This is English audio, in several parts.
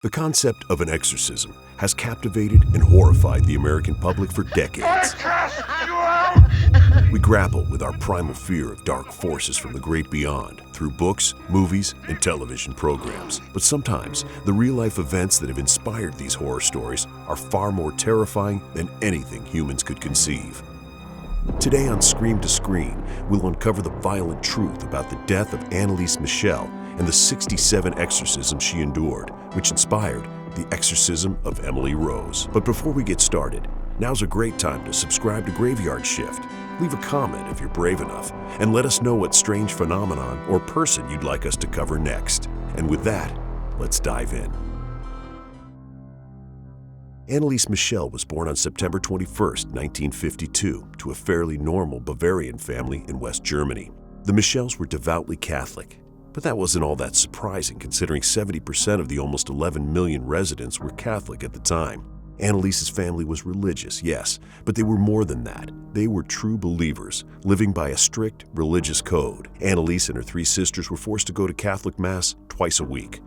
The concept of an exorcism has captivated and horrified the American public for decades. We grapple with our primal fear of dark forces from the great beyond through books, movies, and television programs. But sometimes, the real-life events that have inspired these horror stories are far more terrifying than anything humans could conceive. Today on Scream to Screen, we'll uncover the violent truth about the death of Anneliese Michel and the 67 exorcisms she endured, which inspired the Exorcism of Emily Rose. But before we get started, now's a great time to subscribe to Graveyard Shift. Leave a comment if you're brave enough, and let us know what strange phenomenon or person you'd like us to cover next. And with that, let's dive in. Anneliese Michel was born on September 21, 1952, to a fairly normal Bavarian family in West Germany. The Michels were devoutly Catholic, but that wasn't all that surprising considering 70% of the almost 11 million residents were Catholic at the time. Anneliese's family was religious, yes, but they were more than that. They were true believers, living by a strict religious code. Anneliese and her three sisters were forced to go to Catholic Mass twice a week.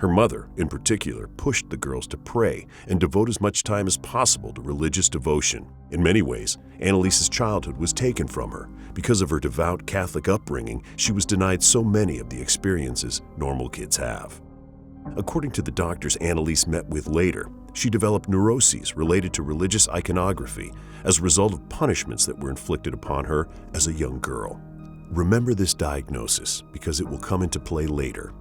Her mother, in particular, pushed the girls to pray and devote as much time as possible to religious devotion. In many ways, Anneliese's childhood was taken from her. Because of her devout Catholic upbringing, she was denied so many of the experiences normal kids have. According to the doctors Anneliese met with later, she developed neuroses related to religious iconography as a result of punishments that were inflicted upon her as a young girl. Remember this diagnosis because it will come into play later.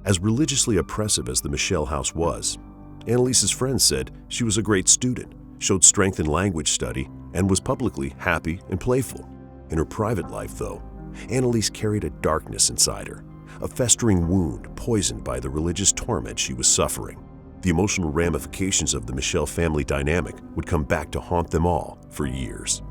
As religiously oppressive as the Michel house was, Anneliese's friends said she was a great student, showed strength in language study, and was publicly happy and playful. In her private life, though, Anneliese carried a darkness inside her, a festering wound poisoned by the religious torment she was suffering. The emotional ramifications of the Michel family dynamic would come back to haunt them all for years.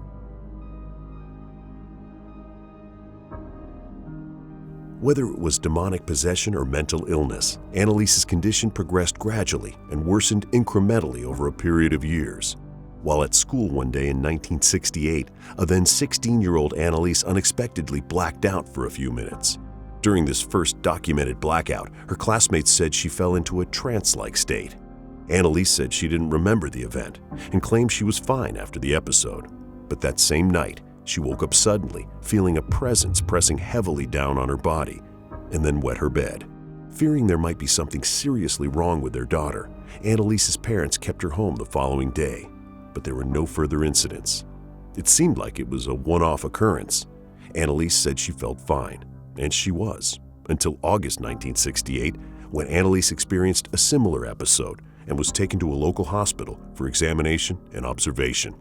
Whether it was demonic possession or mental illness, Anneliese's condition progressed gradually and worsened incrementally over a period of years. While at school one day in 1968, a then 16-year-old Anneliese unexpectedly blacked out for a few minutes. During this first documented blackout, her classmates said she fell into a trance-like state. Anneliese said she didn't remember the event and claimed she was fine after the episode. But that same night, she woke up suddenly, feeling a presence pressing heavily down on her body, and then wet her bed. Fearing there might be something seriously wrong with their daughter, Anneliese's parents kept her home the following day, but there were no further incidents. It seemed like it was a one-off occurrence. Anneliese said she felt fine, and she was, until August 1968, when Anneliese experienced a similar episode and was taken to a local hospital for examination and observation.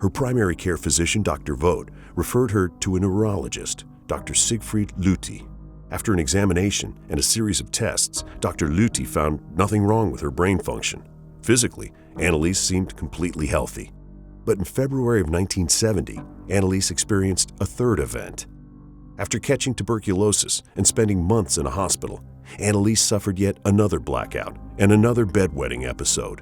Her primary care physician, Dr. Vogt, referred her to a neurologist, Dr. Siegfried Lüthi. After an examination and a series of tests, Dr. Lüthi found nothing wrong with her brain function. Physically, Anneliese seemed completely healthy. But in February of 1970, Anneliese experienced a third event. After catching tuberculosis and spending months in a hospital, Anneliese suffered yet another blackout and another bedwetting episode.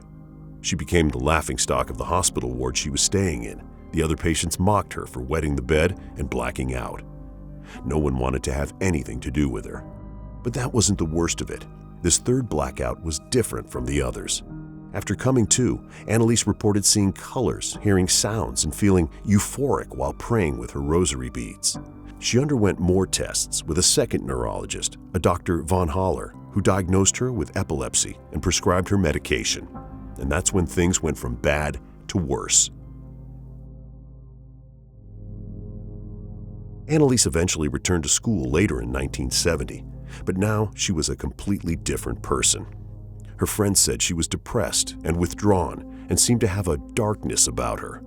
She became the laughingstock of the hospital ward she was staying in. The other patients mocked her for wetting the bed and blacking out. No one wanted to have anything to do with her. But that wasn't the worst of it. This third blackout was different from the others. After coming to, Anneliese reported seeing colors, hearing sounds, and feeling euphoric while praying with her rosary beads. She underwent more tests with a second neurologist, a Dr. von Haller, who diagnosed her with epilepsy and prescribed her medication. And that's when things went from bad to worse. Anneliese eventually returned to school later in 1970, but now she was a completely different person. Her friends said she was depressed and withdrawn and seemed to have a darkness about her.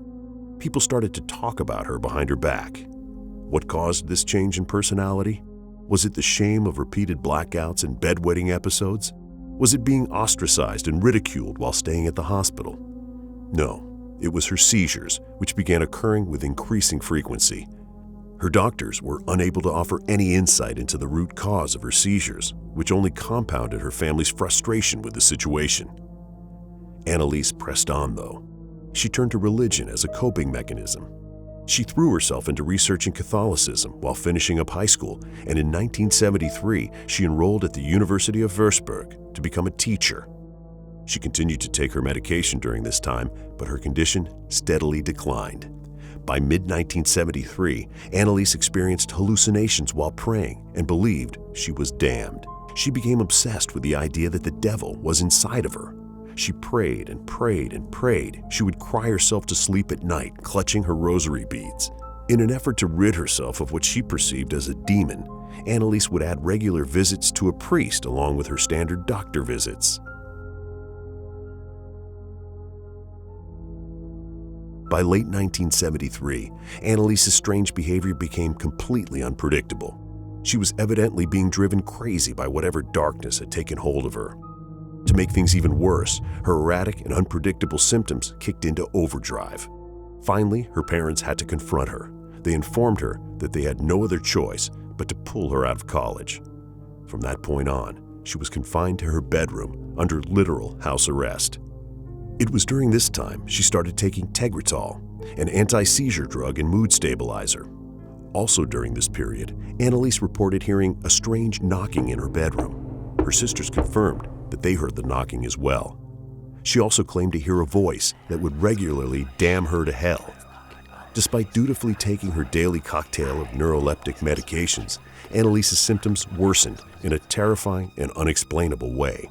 People started to talk about her behind her back. What caused this change in personality? Was it the shame of repeated blackouts and bedwetting episodes? Was it being ostracized and ridiculed while staying at the hospital? No, it was her seizures, which began occurring with increasing frequency. Her doctors were unable to offer any insight into the root cause of her seizures, which only compounded her family's frustration with the situation. Anneliese pressed on, though. She turned to religion as a coping mechanism. She threw herself into researching Catholicism while finishing up high school, and in 1973, she enrolled at the University of Würzburg to become a teacher. She continued to take her medication during this time, but her condition steadily declined. By mid-1973, Anneliese experienced hallucinations while praying and believed she was damned. She became obsessed with the idea that the devil was inside of her. She prayed and prayed and prayed. She would cry herself to sleep at night, clutching her rosary beads. In an effort to rid herself of what she perceived as a demon, Anneliese would add regular visits to a priest along with her standard doctor visits. By late 1973, Anneliese's strange behavior became completely unpredictable. She was evidently being driven crazy by whatever darkness had taken hold of her. To make things even worse, her erratic and unpredictable symptoms kicked into overdrive. Finally, her parents had to confront her. They informed her that they had no other choice but to pull her out of college. From that point on, she was confined to her bedroom under literal house arrest. It was during this time she started taking Tegretol, an anti-seizure drug and mood stabilizer. Also during this period, Anneliese reported hearing a strange knocking in her bedroom. Her sisters confirmed that they heard the knocking as well. She also claimed to hear a voice that would regularly damn her to hell. Despite dutifully taking her daily cocktail of neuroleptic medications, Anneliese's symptoms worsened in a terrifying and unexplainable way.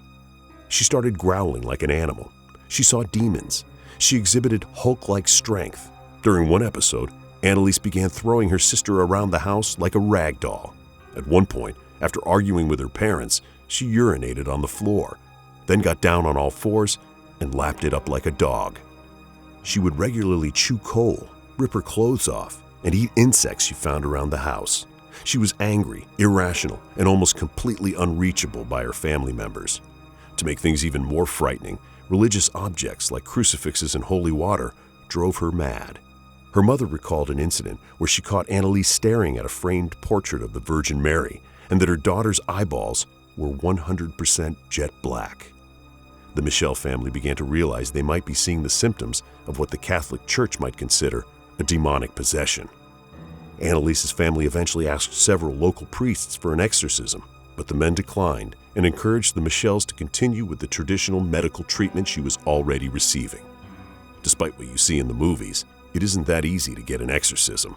She started growling like an animal. She saw demons. She exhibited Hulk-like strength. During one episode, Anneliese began throwing her sister around the house like a rag doll. At one point, after arguing with her parents, she urinated on the floor, then got down on all fours and lapped it up like a dog. She would regularly chew coal, rip her clothes off, and eat insects she found around the house. She was angry, irrational, and almost completely unreachable by her family members. To make things even more frightening, religious objects like crucifixes and holy water drove her mad. Her mother recalled an incident where she caught Anneliese staring at a framed portrait of the Virgin Mary and that her daughter's eyeballs were 100% jet black. The Michel family began to realize they might be seeing the symptoms of what the Catholic Church might consider a demonic possession. Anneliese's family eventually asked several local priests for an exorcism, but the men declined and encouraged the Michels to continue with the traditional medical treatment she was already receiving. Despite what you see in the movies, it isn't that easy to get an exorcism.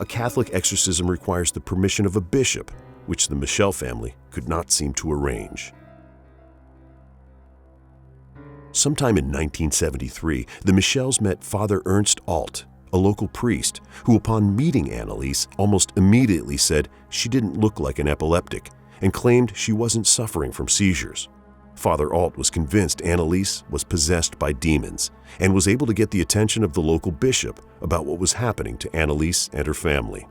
A Catholic exorcism requires the permission of a bishop, which the Michel family could not seem to arrange. Sometime in 1973, the Michels met Father Ernst Alt, a local priest, who upon meeting Anneliese almost immediately said she didn't look like an epileptic and claimed she wasn't suffering from seizures. Father Alt was convinced Anneliese was possessed by demons and was able to get the attention of the local bishop about what was happening to Anneliese and her family.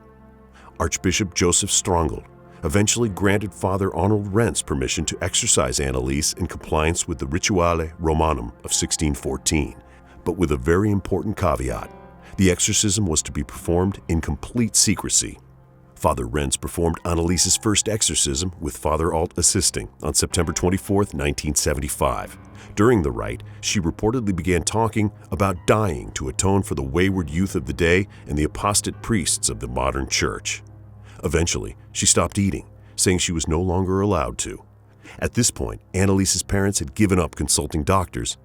Archbishop Joseph Strangl eventually granted Father Arnold Rentz permission to exorcise Anneliese in compliance with the Rituale Romanum of 1614, but with a very important caveat. The exorcism was to be performed in complete secrecy. Father Rentz performed Anneliese's first exorcism with Father Alt assisting on September 24, 1975. During the rite, she reportedly began talking about dying to atone for the wayward youth of the day and the apostate priests of the modern church. Eventually, she stopped eating, saying she was no longer allowed to. At this point, Anneliese's parents had given up consulting doctors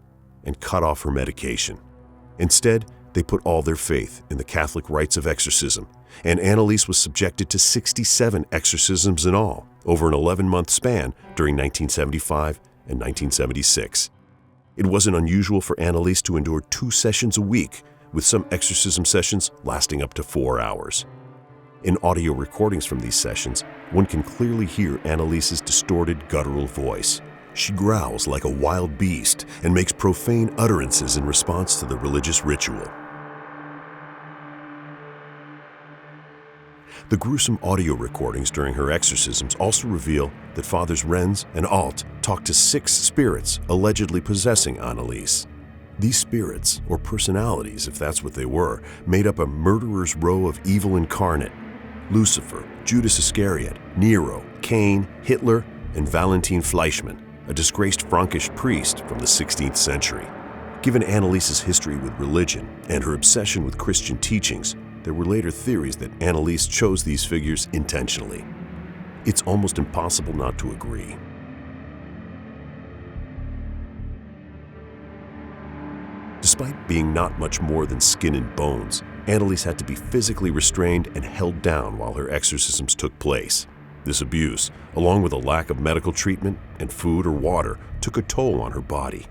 and cut off her medication. Instead, they put all their faith in the Catholic rites of exorcism, and Anneliese was subjected to 67 exorcisms in all over an 11-month span during 1975 and 1976. It wasn't unusual for Anneliese to endure 2 sessions a week, with some exorcism sessions lasting up to 4 hours. In audio recordings from these sessions, one can clearly hear Anneliese's distorted guttural voice. She growls like a wild beast and makes profane utterances in response to the religious ritual. The gruesome audio recordings during her exorcisms also reveal that Fathers Renz and Alt talked to 6 spirits allegedly possessing Anneliese. These spirits, or personalities if that's what they were, made up a murderer's row of evil incarnate: Lucifer, Judas Iscariot, Nero, Cain, Hitler, and Valentin Fleischmann, a disgraced Frankish priest from the 16th century. Given Anneliese's history with religion and her obsession with Christian teachings, there were later theories that Anneliese chose these figures intentionally. It's almost impossible not to agree. Despite being not much more than skin and bones, Anneliese had to be physically restrained and held down while her exorcisms took place. This abuse, along with a lack of medical treatment and food or water, took a toll on her body.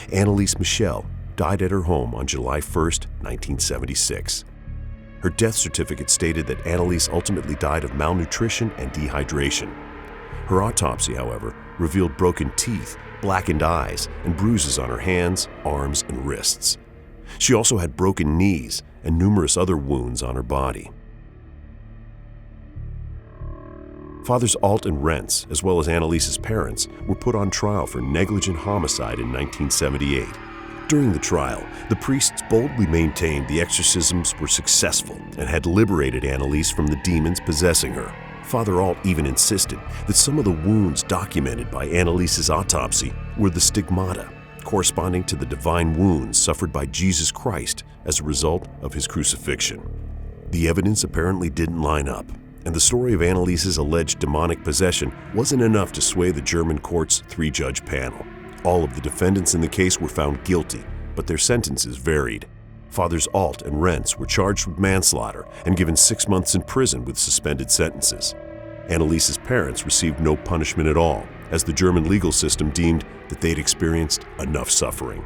Anneliese Michel died at her home on July 1, 1976. Her death certificate stated that Anneliese ultimately died of malnutrition and dehydration. Her autopsy, however, revealed broken teeth, blackened eyes, and bruises on her hands, arms, and wrists. She also had broken knees and numerous other wounds on her body. Fathers Alt and Rentz, as well as Anneliese's parents, were put on trial for negligent homicide in 1978. During the trial, the priests boldly maintained the exorcisms were successful and had liberated Anneliese from the demons possessing her. Father Alt even insisted that some of the wounds documented by Anneliese's autopsy were the stigmata, corresponding to the divine wounds suffered by Jesus Christ as a result of his crucifixion. The evidence apparently didn't line up, and the story of Anneliese's alleged demonic possession wasn't enough to sway the German court's three-judge panel. All of the defendants in the case were found guilty, but their sentences varied. Fathers Alt and Rentz were charged with manslaughter and given 6 months in prison with suspended sentences. Anneliese's parents received no punishment at all, as the German legal system deemed that they'd experienced enough suffering.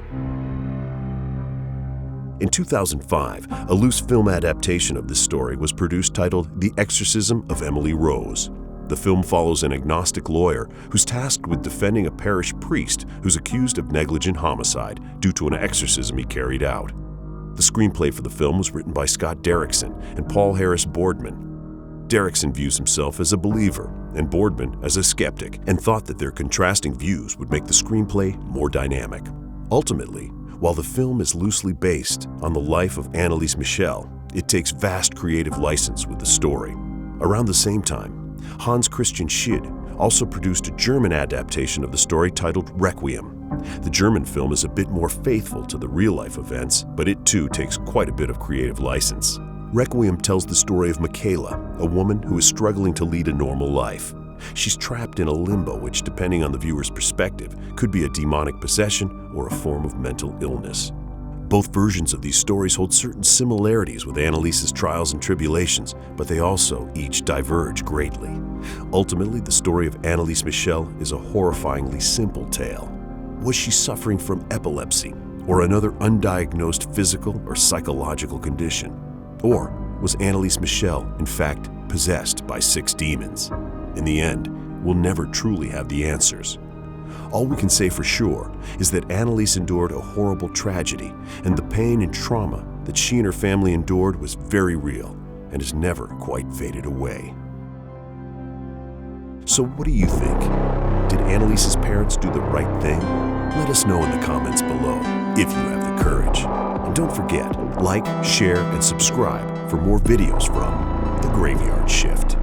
In 2005, a loose film adaptation of this story was produced titled The Exorcism of Emily Rose. The film follows an agnostic lawyer who's tasked with defending a parish priest who's accused of negligent homicide due to an exorcism he carried out. The screenplay for the film was written by Scott Derrickson and Paul Harris Boardman. Derrickson views himself as a believer and Boardman as a skeptic, and thought that their contrasting views would make the screenplay more dynamic. Ultimately, while the film is loosely based on the life of Anneliese Michel, it takes vast creative license with the story. Around the same time, Hans Christian Schid also produced a German adaptation of the story titled Requiem. The German film is a bit more faithful to the real-life events, but it too takes quite a bit of creative license. Requiem tells the story of Michaela, a woman who is struggling to lead a normal life. She's trapped in a limbo which, depending on the viewer's perspective, could be a demonic possession or a form of mental illness. Both versions of these stories hold certain similarities with Anneliese's trials and tribulations, but they also each diverge greatly. Ultimately, the story of Anneliese Michel is a horrifyingly simple tale. Was she suffering from epilepsy or another undiagnosed physical or psychological condition? Or was Anneliese Michel, in fact, possessed by 6 demons? In the end, we'll never truly have the answers. All we can say for sure is that Anneliese endured a horrible tragedy, and the pain and trauma that she and her family endured was very real and has never quite faded away. So what do you think? Did Anneliese's parents do the right thing? Let us know in the comments below if you have the courage. And don't forget, like, share, and subscribe for more videos from The Graveyard Shift.